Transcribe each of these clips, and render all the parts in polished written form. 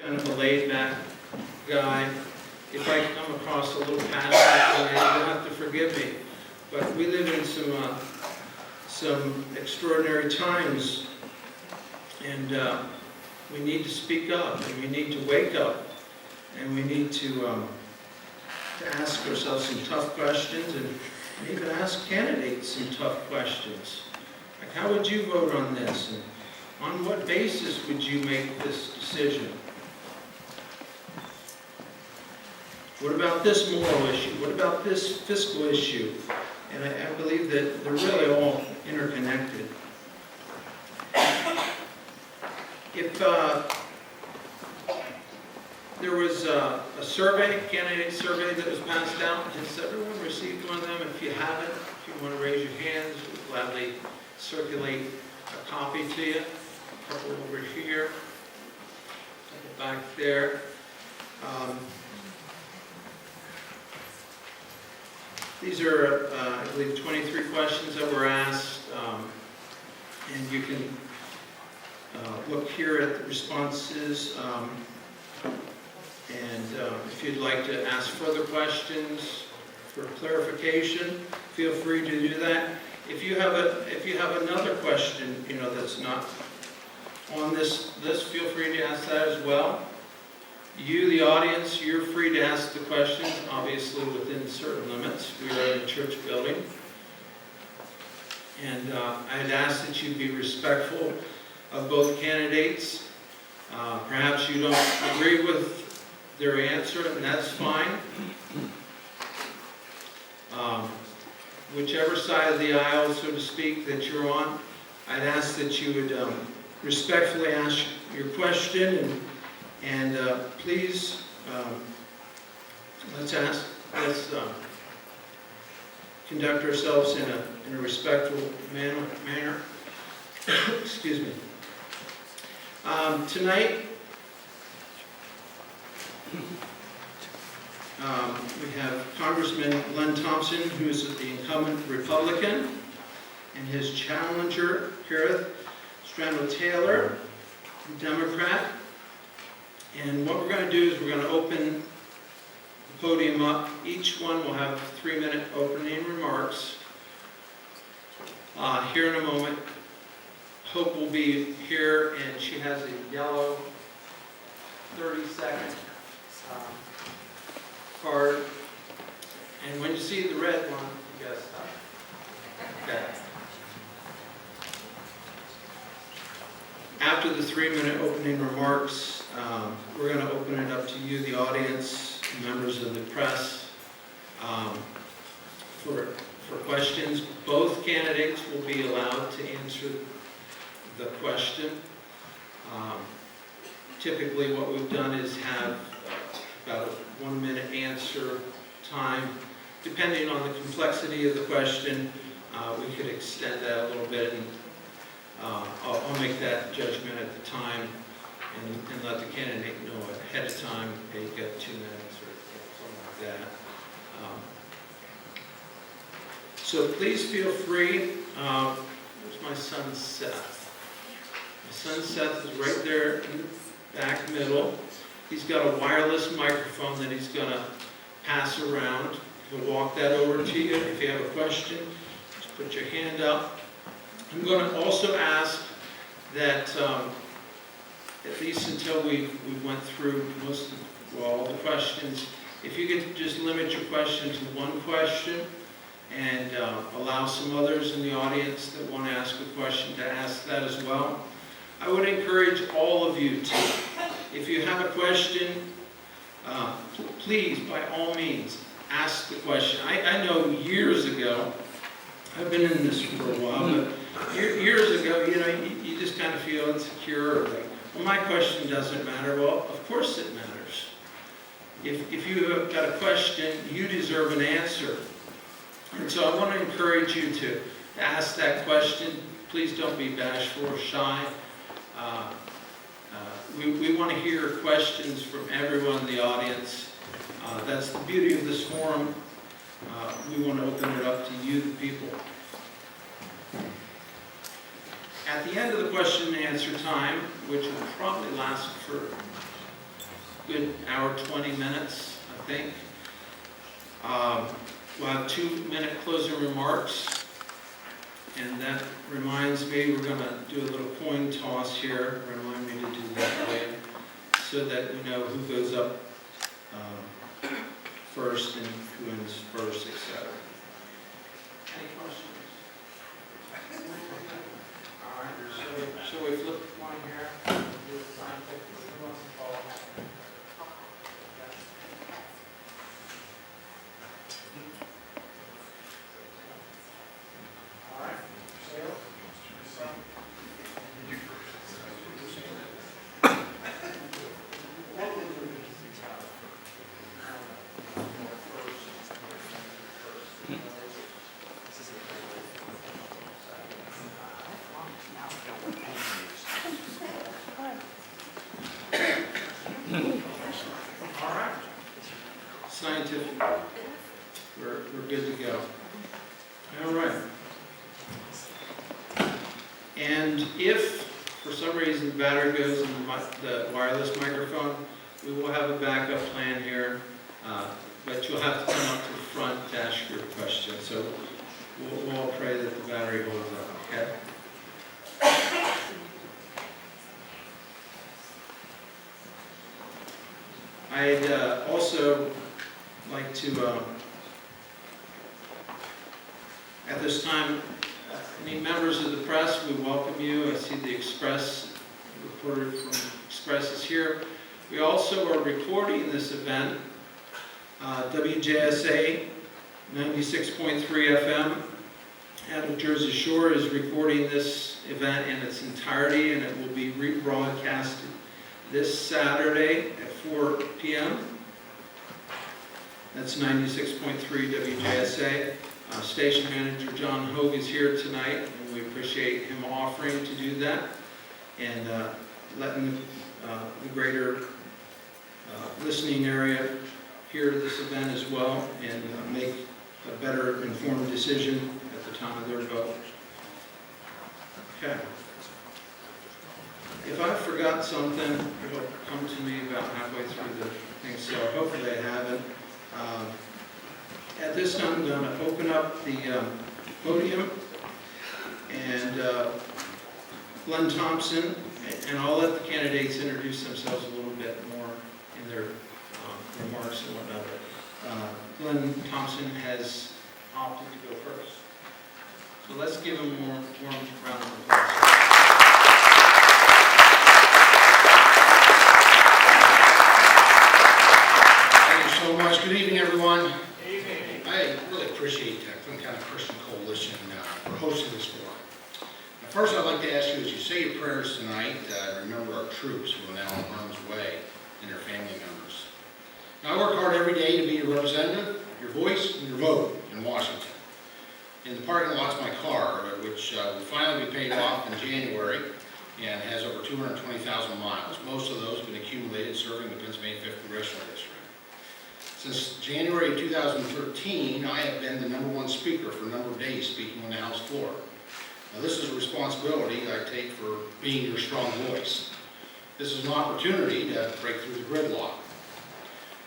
kind of a laid-back guy. If I come across a little passionate, you'll have to forgive me. But we live in some extraordinary times, and we need to speak up, and we need to wake up, and we need to ask ourselves some tough questions, and even ask candidates some tough questions. Like, how would you vote on this? And on what basis would you make this decision? What about this moral issue? What about this fiscal issue? And I believe that they're really all interconnected. If there was a survey, candidate survey that was passed out, has everyone received one of them? If you haven't, if you want to raise your hands, we'll gladly circulate a copy to you. A couple over here, back there. These are, I believe, 23 questions that were asked, and you can look here at the responses, and if you'd like to ask further questions for clarification, feel free to do that. If you have another question, that's not on this list, feel free to ask that as well. You, the audience, you're free to ask the questions, obviously within certain limits. We are in a church building. And I'd ask that you be respectful of both candidates. Perhaps you don't agree with their answer, and that's fine. Whichever side of the aisle, so to speak, that you're on, I'd ask that you would respectfully ask your question, and please, let's conduct ourselves in a respectful manner. Excuse me. Tonight, we have Congressman Thompson, who is the incumbent Republican, and his challenger, Kerith Strano, Democrat. And what we're going to do is we're going to open the podium up. Each one will have 3-minute opening remarks. Here in a moment, Hope will be here, and she has a yellow 30-second card. And when you see the red one, you gotta stop. Okay. After the 3-minute opening remarks, we're going to open it up to you, the audience, members of the press, for questions. Both candidates will be allowed to answer the question. Typically what we've done is have about a 1-minute answer time. Depending on the complexity of the question, we could extend that a little bit, and I'll make that judgment at the time and let the candidate know ahead of time they get 2 minutes or something like that. So please feel free. Where's my son Seth? My son Seth is right there in the back middle. He's got a wireless microphone that he's going to pass around. He'll walk that over to you. If you have a question, just put your hand up. I'm going to also ask that, at least until we went through all the questions, if you could just limit your question to one question, and allow some others in the audience that want to ask a question to ask that as well. I would encourage all of you to, if you have a question, please, by all means, ask the question. I know years ago, I've been in this for a while, but years ago, you just kind of feel insecure, like, well, my question doesn't matter. Well, of course it matters. If you have got a question, you deserve an answer. And so I want to encourage you to ask that question. Please don't be bashful or shy. We want to hear questions from everyone in the audience. That's the beauty of this forum. We want to open it up to you, the people. At the end of the question and answer time, which will probably last for good hour, 20 minutes, I think. We'll have 2-minute closing remarks. And that reminds me, we're going to do a little coin toss here. Remind me to do that later, so that we know who goes up first and who ends first, etc. Any questions? All right, shall we flip one here? Do the sign pick. Who wants to follow? All right. Scientific. We're good to go. All right. And if for some reason the battery goes in the wireless microphone, we will have a backup plan here, but you'll have to come up to the front to ask your question. So we'll all pray that the battery holds up, okay? I'd also like to, at this time, any members of the press, we welcome you. I see the Express, reporter from Express is here. We also are recording this event. WJSA 96.3 FM out of Jersey Shore is recording this event in its entirety, and it will be rebroadcasted this Saturday at 4 p.m. That's 96.3 WJSA. Station Manager John Hogue is here tonight, and we appreciate him offering to do that and letting the greater listening area hear this event as well and make a better informed decision at the time of their vote. Okay. If I forgot something, it'll come to me about halfway through the thing, so hopefully I haven't. At this time, I'm going to open up the podium, and Glenn Thompson, and I'll let the candidates introduce themselves a little bit more in their remarks and whatnot. Glenn Thompson has opted to go first. So let's give him a warm round of applause. So much. Good evening, everyone. I really appreciate Clean County Christian Coalition for hosting this forum. First, I'd like to ask you, as you say your prayers tonight, remember our troops who are now in harm's way and their family members. Now, I work hard every day to be your representative, your voice, and your vote in Washington. In the parking lot's my car, which will finally be paid off in January and has over 220,000 miles. Most of those have been accumulated serving the Pennsylvania 5th Congressional District. Since January of 2013, I have been the #1 speaker for a number of days speaking on the House floor. Now, this is a responsibility I take for being your strong voice. This is an opportunity to break through the gridlock.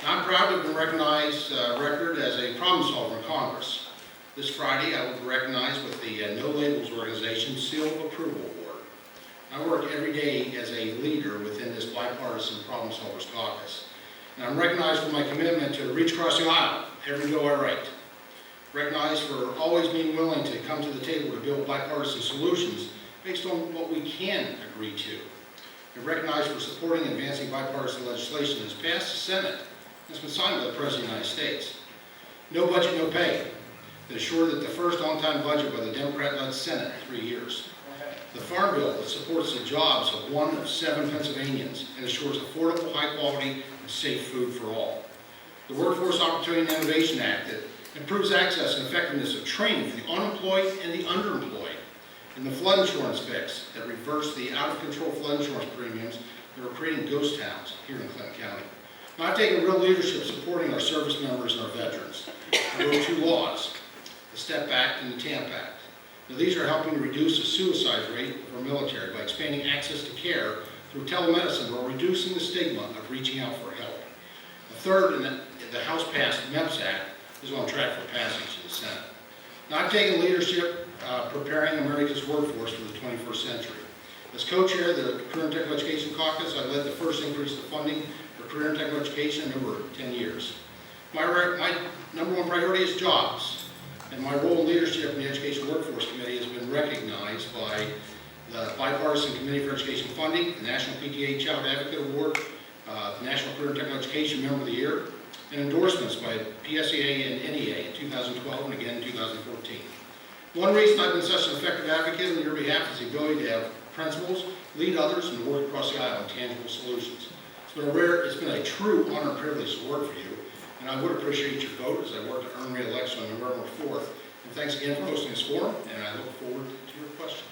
Now, I'm proud to have been recognized record as a problem solver in Congress. This Friday, I will be recognized with the No Labels Organization Seal of Approval Award. I work every day as a leader within this bipartisan Problem Solvers Caucus. And I'm recognized for my commitment to reach across the aisle every bill I write. Recognized for always being willing to come to the table to build bipartisan solutions based on what we can agree to. And recognized for supporting and advancing bipartisan legislation that's passed the Senate and has been signed by the President of the United States. No budget, no pay. That assured that the first on-time budget by the Democrat-led Senate in 3 years. The Farm Bill that supports the jobs of 1 of 7 Pennsylvanians and assures affordable, high-quality, and safe food for all. The Workforce Opportunity and Innovation Act that improves access and effectiveness of training for the unemployed and the underemployed. And the flood insurance fix that reversed the out-of-control flood insurance premiums that were creating ghost towns here in Clinton County. Now, I've taken real leadership supporting our service members and our veterans. I wrote 2 laws, the STEP Act and the TAMP Act. Now, these are helping to reduce the suicide rate of our military by expanding access to care through telemedicine while reducing the stigma of reaching out for help. The third, in the House-passed MEPS Act, is on track for passage in the Senate. Now, I've taken leadership preparing America's workforce for the 21st century. As co-chair of the Career and Technical Education Caucus, I led the first increase of funding for career and technical education in over 10 years. My number one priority is jobs, and my role in leadership in the Education Workforce Committee has been recognized by the Bipartisan Committee for Education Funding, the National PTA Child Advocate Award, the National Career and Technical Education Member of the Year, and endorsements by PSEA and NEA in 2012 and again in 2014. One reason I've been such an effective advocate on your behalf is the ability to have principals lead others and to work across the aisle on tangible solutions. It's been a true honor and privilege to work for you, and I would appreciate your vote as I work to earn re-election on November 4th. And thanks again for hosting this forum, and I look forward to your questions.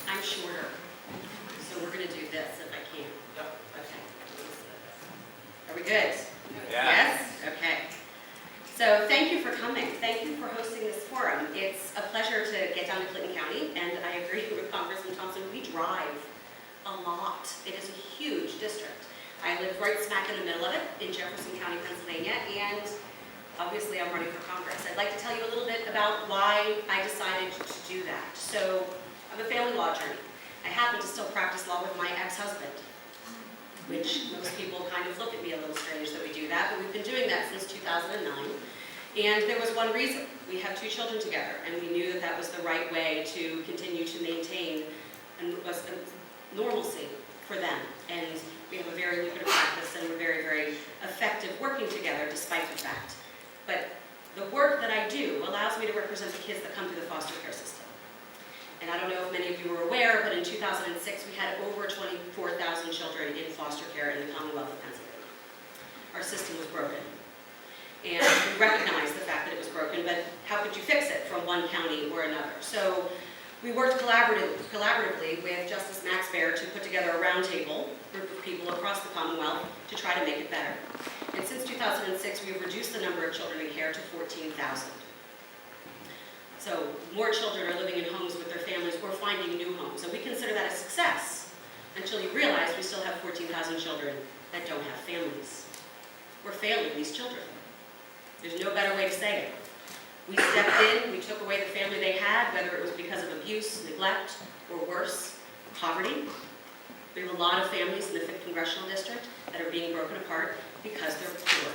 I'm shorter, so we're going to do this if I can. Yep. Okay. Are we good? Yeah. Yes? Okay. So thank you for coming. Thank you for hosting this forum. It's a pleasure to get down to Clinton County, and I agree with Congressman Thompson. We drive a lot. It is a huge district. I live right smack in the middle of it in Jefferson County, Pennsylvania, and obviously I'm running for Congress. I'd like to tell you a little bit about why I decided to do that. So I'm a family law attorney. I happen to still practice law with my ex-husband, which most people kind of look at me a little strange that we do that, but we've been doing that since 2009. And there was one reason. We have 2 children together, and we knew that that was the right way to continue to maintain and was normalcy for them. And we have a very lucrative practice, and we're very, very effective working together despite the fact. But the work that I do allows me to represent the kids that come through the foster care system. And I don't know if many of you were aware, but in 2006 we had over 24,000 children in foster care in the Commonwealth of Pennsylvania. Our system was broken. And we recognized the fact that it was broken, but how could you fix it from one county or another? So we worked collaboratively with Justice Max Baer to put together a roundtable group of people across the Commonwealth to try to make it better. And since 2006, we've reduced the number of children in care to 14,000. So more children are living in homes with their families or finding new homes. And we consider that a success until you realize we still have 14,000 children that don't have families. We're failing these children. There's no better way to say it. We stepped in, we took away the family they had, whether it was because of abuse, neglect, or worse, poverty. We have a lot of families in the 5th Congressional District that are being broken apart because they're poor.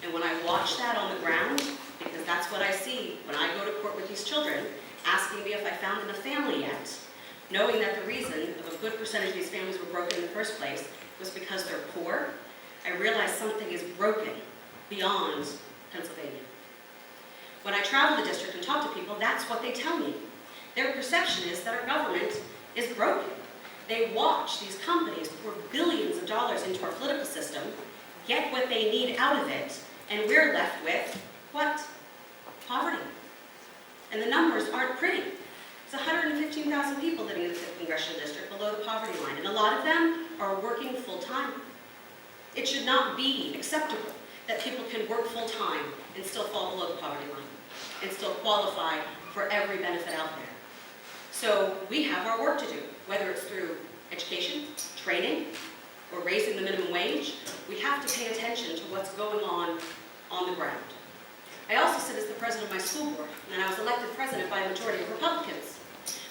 And when I watch that on the ground, because that's what I see when I go to court with these children, asking me if I found them a family yet, knowing that the reason of a good percentage of these families were broken in the first place was because they're poor, I realize something is broken beyond Pennsylvania. When I travel the district and talk to people, that's what they tell me. Their perception is that our government is broken. They watch these companies pour billions of dollars into our political system, get what they need out of it, and we're left with what? Poverty. And the numbers aren't pretty. It's 115,000 people living in the 5th Congressional District below the poverty line, and a lot of them are working full-time. It should not be acceptable that people can work full-time and still fall below the poverty line and still qualify for every benefit out there. So we have our work to do, whether it's through education, training, or raising the minimum wage. We have to pay attention to what's going on the ground. I also sit as the president of my school board, and I was elected president by a majority of Republicans.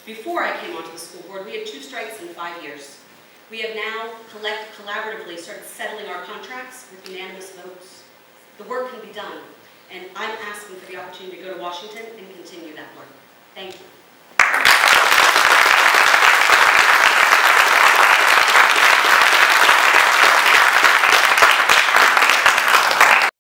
Before I came onto the school board, we had 2 strikes in 5 years. We have now collaboratively started settling our contracts with unanimous votes. The work can be done, and I'm asking for the opportunity to go to Washington and continue that work. Thank you.